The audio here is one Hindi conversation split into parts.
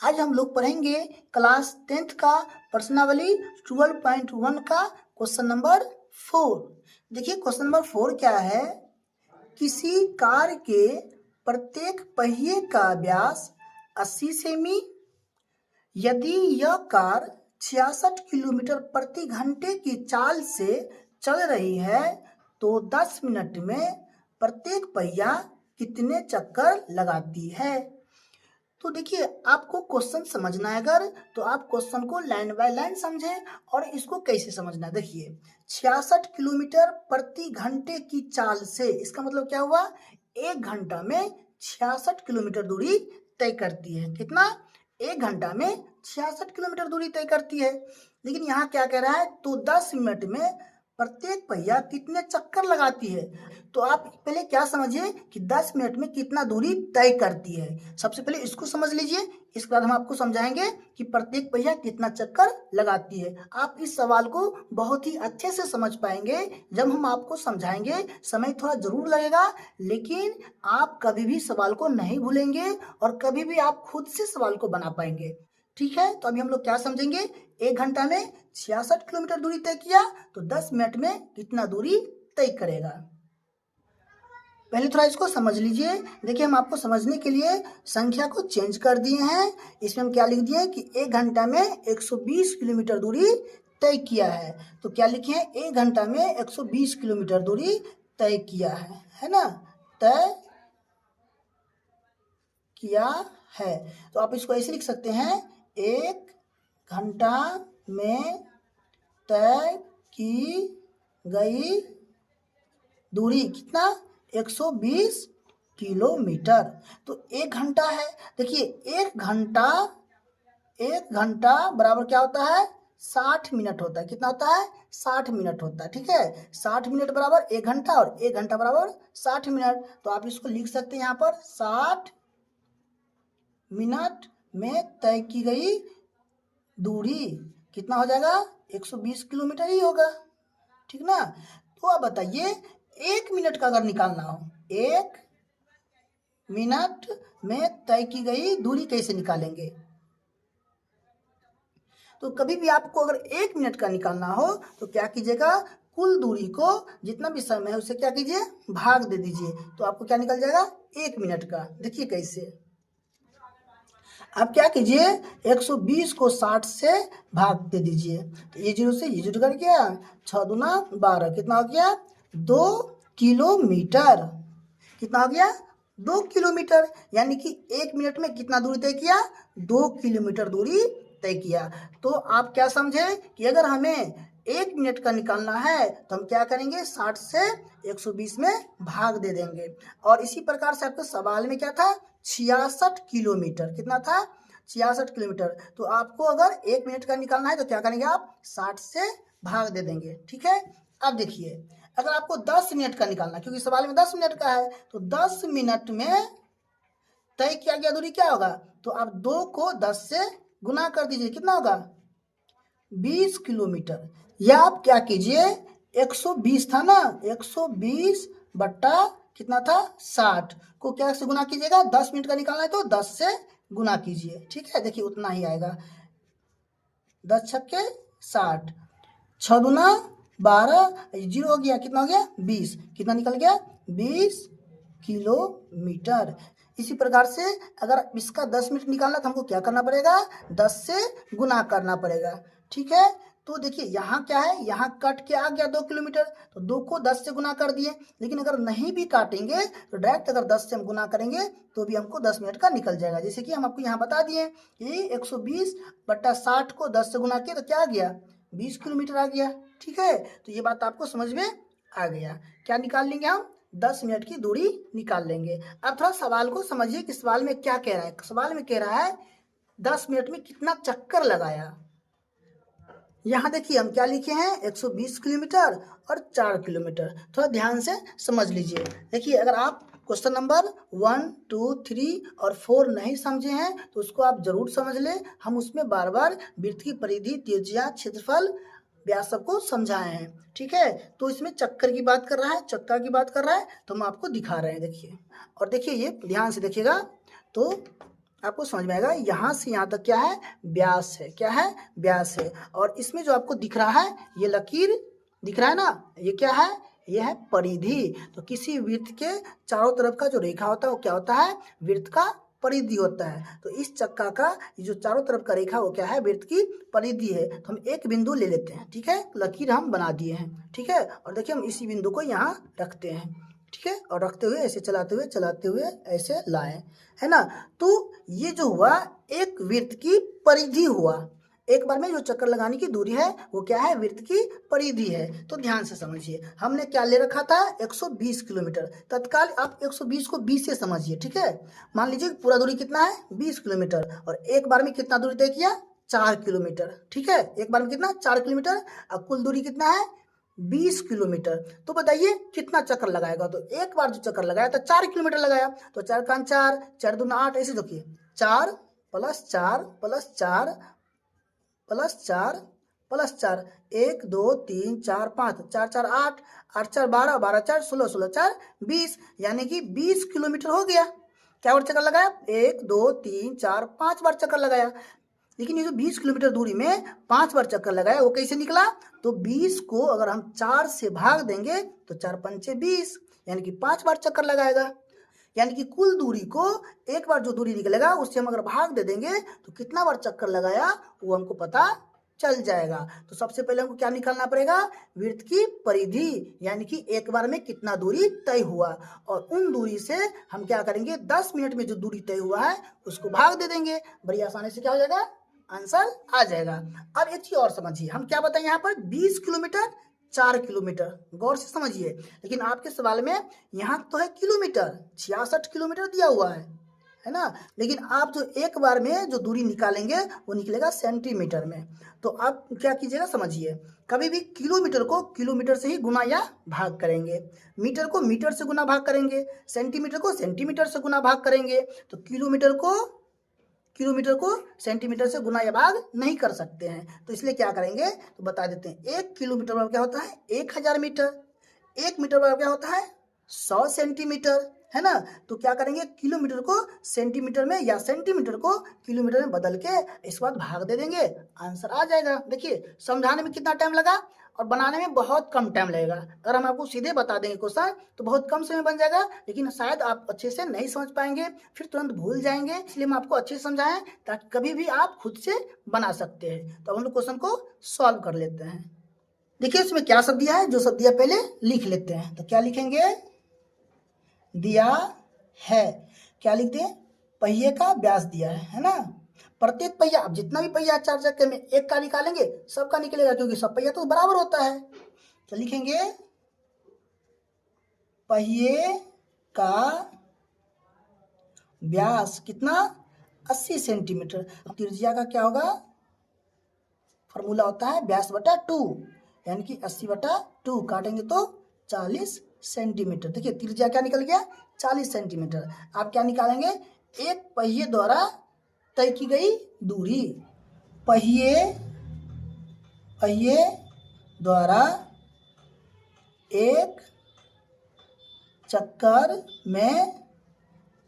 आज हम लोग पढ़ेंगे क्लास 10th का प्रश्नावली 12.1 का क्वेश्चन नंबर 4। देखिए क्वेश्चन नंबर 4 क्या है। किसी कार के प्रत्येक पहिए का व्यास 80 सेमी, यदि यह कार 66 किलोमीटर प्रति घंटे की चाल से चल रही है तो 10 मिनट में प्रत्येक पहिया कितने चक्कर लगाती है। तो देखिए आपको क्वेश्चन समझना है अगर, तो आप क्वेश्चन को लाइन बाय लाइन समझें और इसको कैसे समझना है। देखिए 66 किलोमीटर प्रति घंटे की चाल से, इसका मतलब क्या हुआ, 1 घंटा में 66 किलोमीटर दूरी तय करती है। कितना? 1 घंटा में 66 किलोमीटर दूरी तय करती है। लेकिन यहाँ क्या कह रहा है, तो 10 मिनट में प्रत्येक पहिया कितने चक्कर लगाती है। तो आप पहले क्या समझिए कि 10 मिनट में कितना दूरी तय करती है। सबसे पहले इसको समझ लीजिए, इसके बाद हम आपको समझाएंगे कि प्रत्येक पहिया कितना चक्कर लगाती है। आप इस सवाल को बहुत ही अच्छे से समझ पाएंगे जब हम आपको समझाएंगे। समय थोड़ा जरूर लगेगा, लेकिन आप कभी भी सवाल को नहीं भूलेंगे और कभी भी आप खुद से सवाल को बना पाएंगे। ठीक है, तो अभी हम लोग क्या समझेंगे। 1 घंटा में 66 किलोमीटर दूरी तय किया तो 10 मिनट में कितना दूरी तय करेगा। पहले थोड़ा इसको समझ लीजिए। देखिए हम आपको समझने के लिए संख्या को चेंज कर दिए हैं। इसमें हम क्या लिख दिए कि 1 घंटा में 120 किलोमीटर दूरी तय किया है। तो क्या लिखे हैं, 1 घंटा में 120 किलोमीटर दूरी तय किया है ना, तय किया है। तो आप इसको ऐसे लिख सकते हैं, 1 घंटा में तय की गई दूरी कितना, 120 किलोमीटर। तो 1 घंटा है। देखिए 1 घंटा बराबर क्या होता है, 60 मिनट होता है। कितना होता है, 60 मिनट होता है। ठीक है, 60 मिनट बराबर 1 घंटा और 1 घंटा बराबर 60 मिनट। तो आप इसको लिख सकते हैं यहाँ पर 60 मिनट में तय की गई दूरी कितना हो जाएगा, 120 किलोमीटर ही होगा। ठीक ना। तो अब बताइए 1 मिनट का अगर निकालना हो, 1 मिनट में तय की गई दूरी कैसे निकालेंगे। तो कभी भी आपको अगर 1 मिनट का निकालना हो तो क्या कीजिएगा, कुल दूरी को जितना भी समय है उसे क्या कीजिए, भाग दे दीजिए। तो आपको क्या निकल जाएगा, 1 मिनट का। देखिए कैसे, आप क्या कीजिए, 120 को 60 से भाग दे दीजिए। तो ये 0 से ये जुड़ कर गया, 6 दूना 12, कितना हो गया, 2 किलोमीटर। कितना हो गया, 2 किलोमीटर। यानी कि 1 मिनट में कितना दूरी तय किया, 2 किलोमीटर दूरी तय किया। तो आप क्या समझे कि अगर हमें 1 मिनट का निकालना है तो हम क्या करेंगे, 60 से 120 में भाग दे देंगे। और इसी प्रकार से आपके सवाल में क्या था, 66 किलोमीटर। कितना था, 66 किलोमीटर। तो आपको अगर 1 मिनट का निकालना है तो क्या करेंगे आप, 60 से भाग दे देंगे। ठीक है। अब देखिए अगर आपको 10 मिनट का निकालना, क्योंकि सवाल में 10 मिनट का है, तो 10 मिनट में तय किया गया दूरी क्या होगा, तो आप 2 को 10 से गुना कर दीजिए। कितना होगा, 20 किलोमीटर। या आप क्या कीजिए, 120 था ना, 120 बट्टा कितना था, 60 को क्या से गुना कीजिएगा, 10 मिनट का निकालना है तो 10 से गुना कीजिए। ठीक है, देखिए उतना ही आएगा, 10 छक्के 60, 6 दूना 12, 0 हो गया, कितना हो गया, 20। कितना निकल गया, 20 किलोमीटर। इसी प्रकार से अगर इसका 10 मिनट निकालना तो हमको क्या करना पड़ेगा, 10 से गुना करना पड़ेगा। ठीक है। तो देखिए यहाँ क्या है, यहाँ कट के आ गया 2 किलोमीटर, तो 2 को 10 से गुना कर दिए। लेकिन अगर नहीं भी काटेंगे तो डायरेक्ट अगर 10 से हम गुना करेंगे तो भी हमको 10 मिनट का निकल जाएगा। जैसे कि हम आपको यहाँ बता दिए कि 120 बट्टा 60 को 10 से गुना किया तो क्या आ गया, 20 किलोमीटर आ गया। ठीक है, तो ये बात आपको समझ में आ गया। क्या निकाल लेंगे हम, 10 मिनट की दूरी निकाल लेंगे। अब थोड़ा सवाल को समझिए कि सवाल में क्या कह रहा है। सवाल में कह रहा है 10 मिनट में कितना चक्कर लगाया। यहाँ देखिए हम क्या लिखे हैं, 120 किलोमीटर और 4 किलोमीटर। थोड़ा ध्यान से समझ लीजिए। देखिए अगर आप क्वेश्चन नंबर 1, 2, 3 और 4 नहीं समझे हैं तो उसको आप जरूर समझ लें। हम उसमें बार बार वृत्त की परिधि, त्रिज्या, क्षेत्रफल, व्यास सबको समझाए हैं। ठीक है, तो इसमें चक्कर की बात कर रहा है, चक्का की बात कर रहा है, तो हम आपको दिखा रहे हैं। देखिए और देखिए, ये ध्यान से देखिएगा तो आपको समझ में आएगा। यहाँ से यहाँ तक क्या है, व्यास है, क्या है, व्यास है। और इसमें जो आपको दिख रहा है ये लकीर दिख रहा है ना, ये क्या है, ये है परिधि। तो किसी वृत्त के चारों तरफ का जो रेखा होता है वो क्या होता है, वृत्त का परिधि होता है। तो इस चक्का का ये जो चारों तरफ का रेखा वो क्या है, वृत्त की परिधि है। तो हम एक बिंदु ले लेते हैं, ठीक है, लकीर हम बना दिए हैं, ठीक है। और देखिए हम इसी बिंदु को यहाँ रखते हैं, ठीक है, और रखते हुए ऐसे चलाते हुए ऐसे लाए, है ना। तो ये जो हुआ एक वृत्त की परिधि हुआ। एक बार में जो चक्कर लगाने की दूरी है वो क्या है, वृत्त की परिधि है। तो ध्यान से समझिए, हमने क्या ले रखा था, 120 किलोमीटर। तत्काल आप 120 को 20 से समझिए, ठीक है। मान लीजिए पूरा दूरी कितना है, 20 किलोमीटर, और एक बार में कितना दूरी तय किया, 4 किलोमीटर, ठीक है। एक बार में कितना, 4 किलोमीटर। अब कुल दूरी कितना है, 20 किलोमीटर। तो बताइए कितना चक्कर लगाएगा। तो एक बार जो चक्कर लगाया तो 4 किलोमीटर लगाया। तो 4 का 4, 4 दूना 8, ऐसे देखिए 4 प्लस 4 प्लस 4 प्लस 4 प्लस 4, 1 2 3 4 5, 4 4 8, 8 4 12, 12 4 16, 16 4 20, यानी कि 20 किलोमीटर हो गया। क्या बार चक्कर लगाया, 1 2 3 4 5 बार चक्कर लगाया। लेकिन ये जो 20 किलोमीटर दूरी में 5 बार चक्कर लगाया वो कैसे निकला, तो 20 को अगर हम 4 से भाग देंगे तो 4 पंचे 20, यानी कि 5 बार चक्कर लगाएगा। यानी कि कुल दूरी को एक बार जो दूरी निकलेगा उससे हम अगर भाग दे देंगे तो कितना बार चक्कर लगाया वो हमको पता चल जाएगा। तो सबसे पहले हमको क्या निकालना पड़ेगा, वृत्त की परिधि, यानी कि एक बार में कितना दूरी तय हुआ। और उन दूरी से हम क्या करेंगे, 10 मिनट में जो दूरी तय हुआ है उसको भाग दे देंगे। बड़ी आसानी से क्या हो जाएगा, आंसर आ जाएगा। अब एक चीज और समझिए, हम क्या बताएं यहाँ पर, 20 किलोमीटर 4 किलोमीटर, गौर से समझिए। लेकिन आपके सवाल में यहाँ तो है किलोमीटर, 66 किलोमीटर दिया हुआ है ना। लेकिन आप जो एक बार में जो दूरी निकालेंगे वो निकलेगा सेंटीमीटर में। तो आप क्या कीजिएगा, समझिए, कभी भी किलोमीटर को किलोमीटर से ही गुना या भाग करेंगे, मीटर को मीटर से गुना भाग करेंगे, सेंटीमीटर को सेंटीमीटर से गुना भाग करेंगे। तो किलोमीटर को सेंटीमीटर से गुना या भाग नहीं कर सकते हैं। तो इसलिए क्या करेंगे, तो बता देते हैं। 1 किलोमीटर बराबर क्या होता है, 1000 मीटर। 1 मीटर बराबर क्या होता है, 100 सेंटीमीटर, है ना। तो क्या करेंगे, किलोमीटर को सेंटीमीटर में या सेंटीमीटर को किलोमीटर में बदल के इसके बाद भाग दे देंगे, आंसर आ जाएगा। देखिए समझाने में कितना टाइम लगा और बनाने में बहुत कम टाइम लगेगा। अगर हम आपको सीधे बता देंगे क्वेश्चन तो बहुत कम समय बन जाएगा, लेकिन शायद आप अच्छे से नहीं समझ पाएंगे, फिर तुरंत भूल जाएंगे। इसलिए हम आपको अच्छे से समझाएं ताकि कभी भी आप खुद से बना सकते हैं। तो हम लोग क्वेश्चन को सॉल्व कर लेते हैं। देखिए इसमें क्या सब दिया है, जो सब दिया पहले लिख लेते हैं। तो क्या लिखेंगे, दिया है, क्या लिखते हैं, पहिए का व्यास दिया है ना। प्रत्येक पहिया, अब जितना भी पहिया 4 चक्के में एक का निकालेंगे सबका निकलेगा, क्योंकि सब पहिया तो बराबर होता है। तो लिखेंगे पहिए का व्यास कितना, 80 सेंटीमीटर। अब त्रिज्या का क्या होगा, फॉर्मूला होता है व्यास बटा 2, यानी कि 80 बटा 2 काटेंगे तो 40 सेंटीमीटर। देखिए त्रिज्या क्या निकल गया, 40 सेंटीमीटर। आप क्या निकालेंगे, एक पहिए द्वारा तय की गई दूरी, पहिए द्वारा एक चक्कर में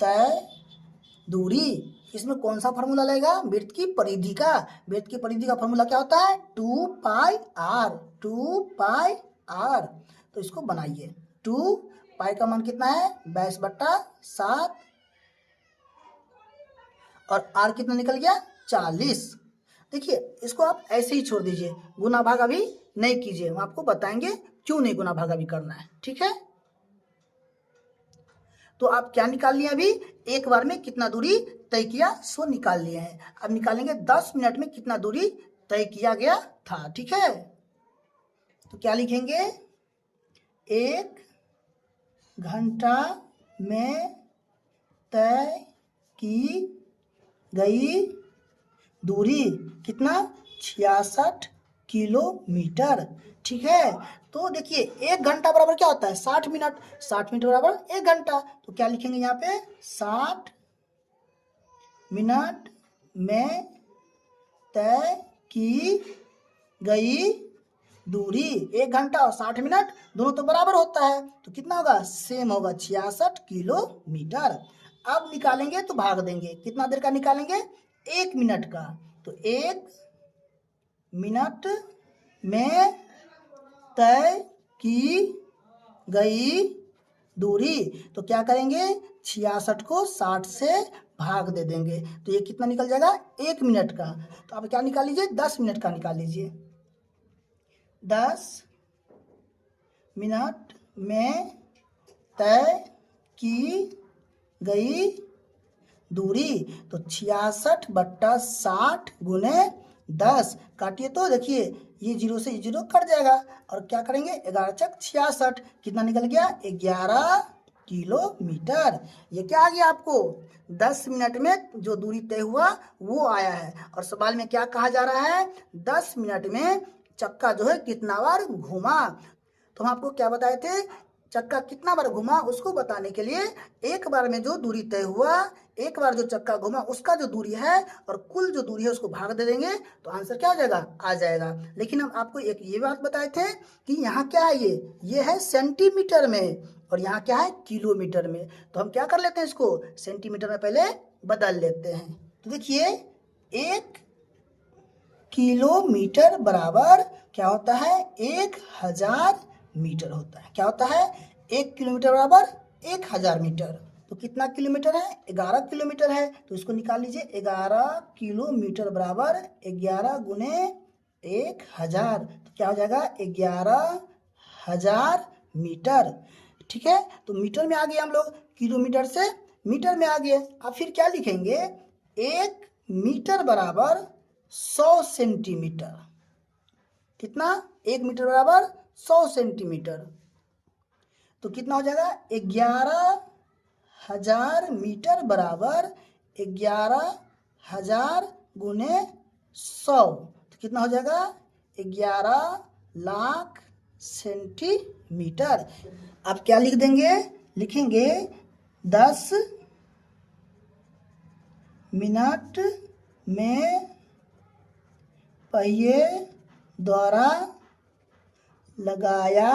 तय दूरी। इसमें कौन सा फॉर्मूला लगेगा, वृत्त की परिधि का। वृत्त की परिधि का फॉर्मूला क्या होता है, 2 पाई आर। तो इसको बनाइए, 2 पाई का मान कितना है, 22 बट्टा 7, और आर कितना निकल गया, 40। देखिए इसको आप ऐसे ही छोड़ दीजिए, गुना भाग अभी नहीं कीजिए, हम आपको बताएंगे क्यों नहीं गुना भाग अभी करना है, ठीक है। तो आप क्या निकाल लिए, अभी एक बार में कितना दूरी तय किया सो निकाल लिए हैं। अब निकालेंगे 10 मिनट में कितना दूरी तय किया गया था, ठीक है। तो क्या लिखेंगे, 1 घंटा में तय की गई दूरी कितना, 66 किलोमीटर, ठीक है। तो देखिए 1 घंटा बराबर क्या होता है, 60 मिनट, 60 मिनट बराबर 1 घंटा। तो क्या लिखेंगे यहाँ पे, 60 मिनट में तय की गई दूरी। 1 घंटा और 60 मिनट दोनों तो बराबर होता है, तो कितना होगा, सेम होगा, 66 किलोमीटर। अब निकालेंगे तो भाग देंगे, कितना देर का निकालेंगे, 1 मिनट का। तो 1 मिनट में तय की गई दूरी, तो क्या करेंगे, 66 को 60 से भाग दे देंगे, तो ये कितना निकल जाएगा, 1 मिनट का। तो आप क्या निकाल लीजिए, 10 मिनट का निकाल लीजिए। 10 मिनट में तय की गई दूरी, तो 66/60 गुने 10, काटिए तो देखिए ये 0 से 0 कट जाएगा, और क्या करेंगे, 11 चक 66, कितना निकल गया, 11 किलोमीटर। ये क्या आ गया आपको, 10 मिनट में जो दूरी तय हुआ वो आया है। और सवाल में क्या कहा जा रहा है, 10 मिनट में चक्का जो है कितना बार घूमा। तो हम आपको क्या बताए थे, चक्का कितना बार घुमा उसको बताने के लिए एक बार में जो दूरी तय हुआ, एक बार जो चक्का घुमा उसका जो दूरी है और कुल जो दूरी है उसको भाग दे देंगे, तो आंसर क्या हो जाएगा, आ जाएगा। लेकिन हम आपको एक ये बात बताए थे कि यहाँ क्या है, ये है सेंटीमीटर में, और यहाँ क्या है, किलोमीटर में। तो हम क्या कर लेते हैं, इसको सेंटीमीटर में पहले बदल लेते हैं। तो देखिए 1 किलोमीटर बराबर क्या होता है, 1000 मीटर होता है। क्या होता है, 1 किलोमीटर बराबर 1000 मीटर। तो कितना किलोमीटर है, 11 किलोमीटर है, तो इसको निकाल लीजिए, 11 किलोमीटर बराबर 11 गुने 1000, तो क्या हो जाएगा, 11,000 मीटर। ठीक है, तो मीटर में आ गए हम लोग, किलोमीटर से मीटर में आ गए। अब फिर क्या लिखेंगे, 1 मीटर बराबर 100 सेंटीमीटर। कितना, 1 मीटर बराबर 100 सेंटीमीटर, तो कितना हो जाएगा, 11,000 मीटर बराबर 11,000 गुने 100, तो कितना हो जाएगा, 11 लाख सेंटीमीटर। अब क्या लिख देंगे, लिखेंगे 10 मिनट में पहिए द्वारा लगाया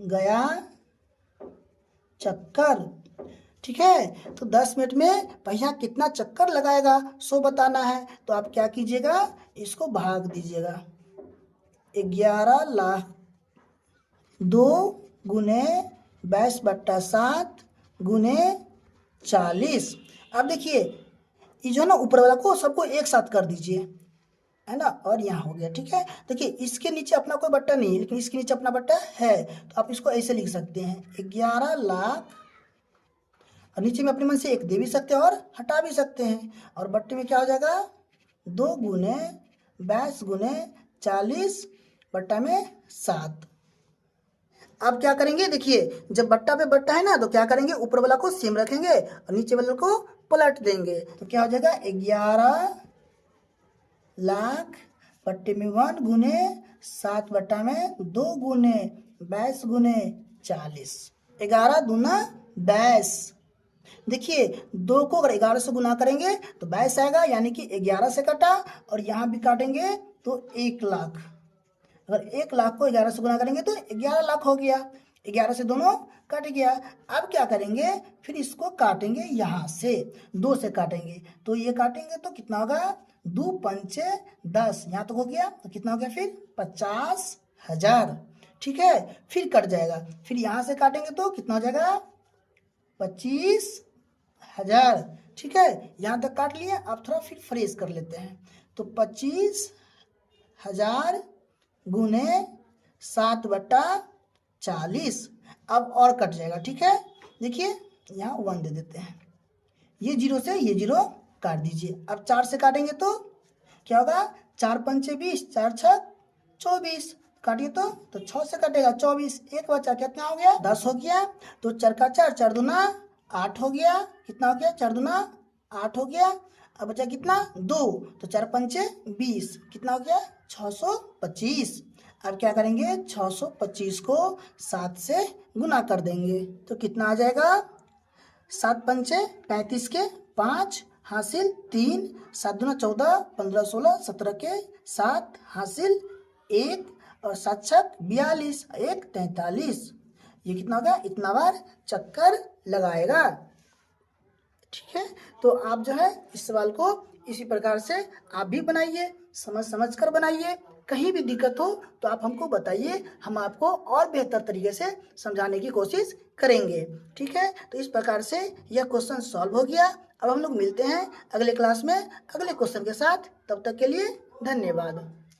गया चक्कर। ठीक है, तो 10 मिनट में पहिया कितना चक्कर लगाएगा सो बताना है। तो आप क्या कीजिएगा, इसको भाग दीजिएगा, 11 लाख 2 गुने 22/7 गुने 40। अब देखिए ये जो है ना, ऊपर वाला को सबको एक साथ कर दीजिए, है ना, और यहाँ हो गया। ठीक है, देखिए इसके नीचे अपना कोई बट्टा नहीं है, लेकिन इसके नीचे अपना बट्टा है, तो आप इसको ऐसे लिख सकते हैं, 11 लाख, और नीचे में अपने मन से एक दे भी सकते हैं और हटा भी सकते हैं, और बट्टे में क्या हो जाएगा, 2 गुने 22 गुने 40 बट्टा में 7। अब क्या करेंगे, देखिए जब बट्टा पे बट्टा है ना, तो क्या करेंगे, ऊपर वाला को सेम रखेंगे और नीचे वाले को पलट देंगे, तो क्या हो जाएगा, 11 लाख बट्टे में 1 गुने 7 बट्टा में 2 गुने 22 गुने 40, 11 दूना 22। देखिए 2 को अगर 11 से गुना करेंगे तो 22 आएगा, यानी कि 11 से कटा, और यहाँ भी काटेंगे तो 1 लाख। अगर 1 लाख को 11 से गुना करेंगे तो 11 लाख हो गया, 11 से दोनों कट गया। अब क्या करेंगे, फिर इसको काटेंगे, यहाँ से 2 से काटेंगे, तो ये काटेंगे तो कितना होगा, 2 पंचे 10, यहाँ तक हो गया, तो कितना हो गया, फिर 50,000। ठीक है, फिर कट जाएगा, फिर यहाँ से काटेंगे तो कितना हो जाएगा, 25,000। ठीक है, यहाँ तक काट लिए। अब थोड़ा फिर फ्रेश कर लेते हैं, तो 25,000 गुने 7 बट्टा 40, अब और कट जाएगा। ठीक है, देखिए यहाँ 1 दे देते हैं, ये 0 से ये 0 काट दीजिए। अब 4 से काटेंगे तो क्या होगा, 4 पंचे 20, 4 छक 24, काटिए तो 6 से कटेगा 24, एक बचा, कितना हो गया, 10 हो गया। तो 4 का 4, 4 दूना 8 हो गया, कितना हो गया, 4 दूना 8 हो गया। अब बचा कितना, 2, तो 4 पंचे 20, कितना हो गया, 625। अब क्या करेंगे, 625 को 7 से गुना कर देंगे, तो कितना आ जाएगा, 7 पंचे 35 के 5 हासिल 3, 7 दूना 14, 15 16 17 के 7 हासिल 1, और 7 छक 42, 1 43। ये कितना होगा, इतना बार चक्कर लगाएगा। ठीक है, तो आप जो है इस सवाल को इसी प्रकार से आप भी बनाइए, समझ समझ कर बनाइए। कहीं भी दिक्कत हो तो आप हमको बताइए, हम आपको और बेहतर तरीके से समझाने की कोशिश करेंगे। ठीक है, तो इस प्रकार से यह क्वेश्चन सॉल्व हो गया। अब हम लोग मिलते हैं अगले क्लास में अगले क्वेश्चन के साथ। तब तक के लिए धन्यवाद।